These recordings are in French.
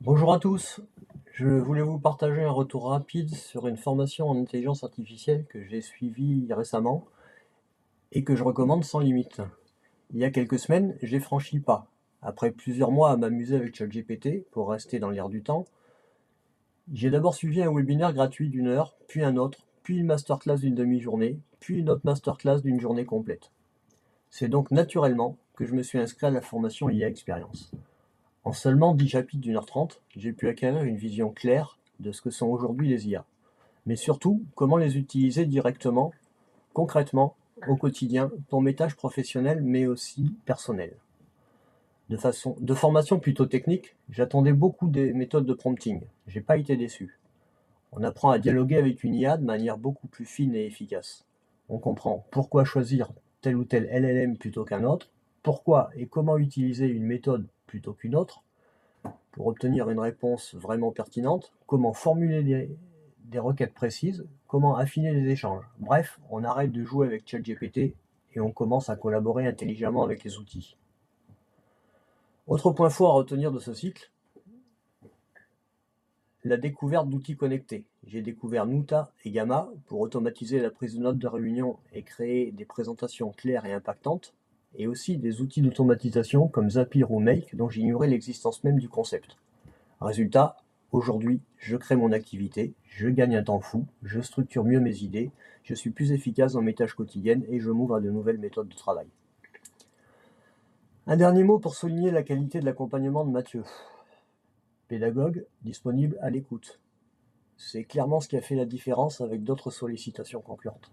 Bonjour à tous, je voulais vous partager un retour rapide sur une formation en intelligence artificielle que j'ai suivie récemment et que je recommande sans limite. Il y a quelques semaines, j'ai franchi le pas. Après plusieurs mois à m'amuser avec ChatGPT pour rester dans l'air du temps, j'ai d'abord suivi un webinaire gratuit d'une heure, puis un autre, puis une masterclass d'une demi-journée, puis une autre masterclass d'une journée complète. C'est donc naturellement que je me suis inscrit à la formation IA Expérience. En seulement 10 chapitres d'1h30, j'ai pu acquérir une vision claire de ce que sont aujourd'hui les IA, mais surtout comment les utiliser directement, concrètement, au quotidien, pour mes tâches professionnelles mais aussi personnelles. De formation plutôt technique, j'attendais beaucoup des méthodes de prompting. J'ai pas été déçu. On apprend à dialoguer avec une IA de manière beaucoup plus fine et efficace. On comprend pourquoi choisir tel ou tel LLM plutôt qu'un autre, pourquoi et comment utiliser une méthode plutôt qu'une autre, pour obtenir une réponse vraiment pertinente, comment formuler des requêtes précises, comment affiner les échanges. Bref, on arrête de jouer avec ChatGPT et on commence à collaborer intelligemment avec les outils. Autre point fort à retenir de ce cycle, la découverte d'outils connectés. J'ai découvert Nuta et Gamma pour automatiser la prise de notes de réunion et créer des présentations claires et impactantes, et aussi des outils d'automatisation comme Zapier ou Make dont j'ignorais l'existence même du concept. Résultat, aujourd'hui, je crée mon activité, je gagne un temps fou, je structure mieux mes idées, je suis plus efficace dans mes tâches quotidiennes et je m'ouvre à de nouvelles méthodes de travail. Un dernier mot pour souligner la qualité de l'accompagnement de Mathieu. Pédagogue, disponible à l'écoute. C'est clairement ce qui a fait la différence avec d'autres sollicitations concurrentes.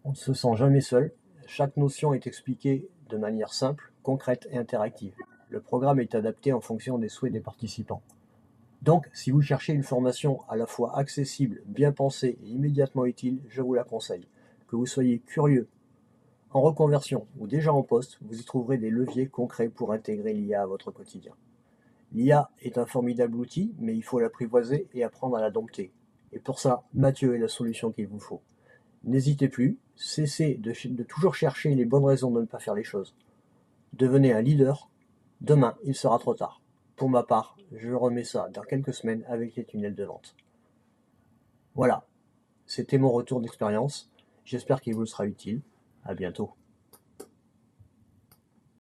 On ne se sent jamais seul, chaque notion est expliquée de manière simple, concrète et interactive. Le programme est adapté en fonction des souhaits des participants. Donc, si vous cherchez une formation à la fois accessible, bien pensée et immédiatement utile, je vous la conseille. Que vous soyez curieux, en reconversion ou déjà en poste, vous y trouverez des leviers concrets pour intégrer l'IA à votre quotidien. L'IA est un formidable outil, mais il faut l'apprivoiser et apprendre à la dompter. Et pour ça, Mathieu est la solution qu'il vous faut. N'hésitez plus, cessez de toujours chercher les bonnes raisons de ne pas faire les choses. Devenez un leader. Demain, il sera trop tard. Pour ma part, je remets ça dans quelques semaines avec les tunnels de vente. Voilà, c'était mon retour d'expérience. J'espère qu'il vous sera utile. À bientôt.